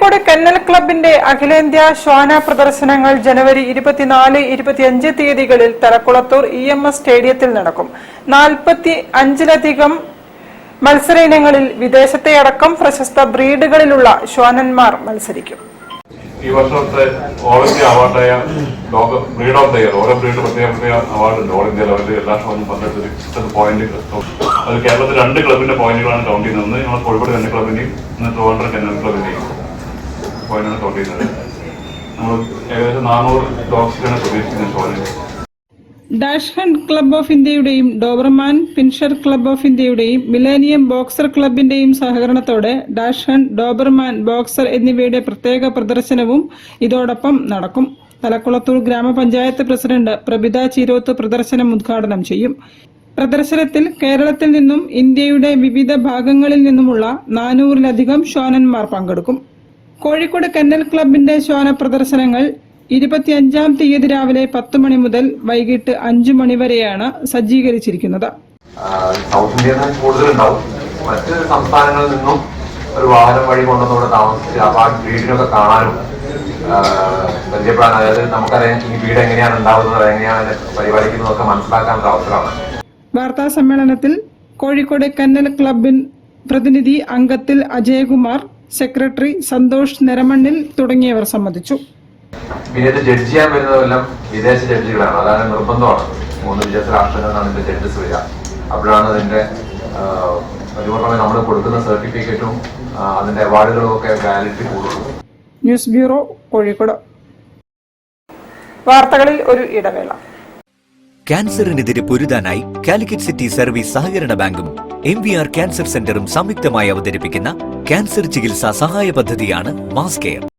കോഴിക്കോട് കennel ക്ലബിന്റെ അഖിലേന്ത്യാ ശ്വാന പ്രദർശനങ്ങൾ ജനുവരി 24-25 തീയതികളിൽ തലക്കുളത്തൂർ EMS സ്റ്റേഡിയത്തിൽ നടക്കും. 45ലധികം മത്സര ഇനങ്ങളിൽ വിദേശത്തെ അടക്കം പ്രശസ്ത ബ്രീഡുകളിലുള്ള ശ്വാനന്മാർ മത്സരിക്കും. ഈ വർഷത്തെ ഓൾ ഇന്ത്യ അവാർഡായ ബ്രീഡ് ഓഫ് ദ ഇയർ, ഓരോ ബ്രീഡ് പ്രത്യേക അവാർഡുണ്ട്. ഓൾ ഇന്ത്യ ലെവലിൽ എല്ലാ ഷോയും 12 പോയിന്റ് കിട്ടും. അത് കേരളത്തിൽ 2 ക്ലബിന്റെ പോയിന്റുകളാണ് കൗണ്ട് ചെയ്യുന്നത്. നമ്മൾ കോഴിക്കോട് കennel ക്ലബിന്റെയും ട്രിവാൻഡ്രം കennel ക്ലബിന്റെയും പോയിന്റാണ് കൗണ്ട് ചെയ്യുന്നത്. നമ്മൾ ഏകദേശം 400 ഡോഗ്സിനാണ് പ്രതീക്ഷിക്കുന്നത് ഷോയിൽ. ഡാഷ് ഹണ്ട് ക്ലബ് ഓഫ് ഇന്ത്യയുടെയും ഡോബർമാൻ പിൻഷർ ക്ലബ് ഓഫ് ഇന്ത്യയുടെയും മിലേനിയം ബോക്സർ ക്ലബിന്റെയും സഹകരണത്തോടെ ഡാഷ് ഹണ്ട്, ഡോബർമാൻ, ബോക്സർ എന്നിവയുടെ പ്രത്യേക പ്രദർശനവും ഇതോടൊപ്പം നടക്കും. തലക്കുളത്തൂർ ഗ്രാമപഞ്ചായത്ത് പ്രസിഡന്റ് പ്രഭിത ചീരോത്ത് പ്രദർശനം ഉദ്ഘാടനം ചെയ്യും. പ്രദർശനത്തിൽ കേരളത്തിൽ നിന്നും ഇന്ത്യയുടെ വിവിധ ഭാഗങ്ങളിൽ നിന്നുമുള്ള 400ലധികം ശ്വാനന്മാർ പങ്കെടുക്കും. കോഴിക്കോട് കennel ക്ലബിന്റെ ശ്വാന പ്രദർശനങ്ങൾ 25-ാം തീയതി രാവിലെ 10 മണി മുതൽ വൈകിട്ട് 5 മണി വരെയാണ് സജ്ജീകരിച്ചിരിക്കുന്നത്. സൗത്ത് ഇന്ത്യയിൽ കൂടുതലുണ്ടാവും. മറ്റ് സംസ്ഥാനങ്ങളിൽ നിന്നും ഒരു വാഹനം വഴി കൊണ്ടുവന്നവിടെ താമസിച്ച് ആ വീടിനൊക്കെ കാണാനും പരിചയപ്പെടാൻ, അതായത് നമുക്കറിയാം ഈ വീട് എങ്ങനെയാണ് ഉണ്ടാവുന്നത്, എങ്ങനെയാണ് പരിപാലിക്കുന്നതൊക്കെ മനസ്സിലാക്കാനുള്ള അവസരമാണ്. വാർത്താ സമ്മേളനത്തിൽ കോഴിക്കോട് കennel ക്ലബിൻ പ്രതിനിധി അംഗത്തിൽ അജയകുമാർ, സെക്രട്ടറി സന്തോഷ് നെരമണ്ണിൽ തുടങ്ങിയവർ സംബന്ധിച്ചു. പിന്നെ ഇത് ജഡ്ജ് ചെയ്യാൻ വരുന്നതെല്ലാം വിദേശ ജഡ്ജികളാണ്. അതാണ് നിർബന്ധമാണ്. 3 വിദേശ രാഷ്ട്രങ്ങളിൽ നിന്നാണ് ഇതിന്റെ ജഡ്ജസ് വരിക. അപ്പോഴാണ് ഇതിന്റെ അതുപോലെ നമ്മൾ കൊടുക്കുന്ന സർട്ടിഫിക്കറ്റും അതിന്റെ അവാർഡുകളും ഒക്കെ വാലിഡിറ്റി കൂടുള്ളൂ. News bureau, Kozhikode. വാർത്തകളിൽ ഒരു ഇടവേള. ക്യാൻസറിനെതിരെ പൊരുതാനായി കാലിക്കറ്റ് സിറ്റി സർവീസ് സഹകരണ ബാങ്കും MVR ക്യാൻസർ സെന്ററും സംയുക്തമായി അവതരിപ്പിക്കുന്ന ക്യാൻസർ ചികിത്സാ സഹായ പദ്ധതിയാണ് മാസ് കെയർ.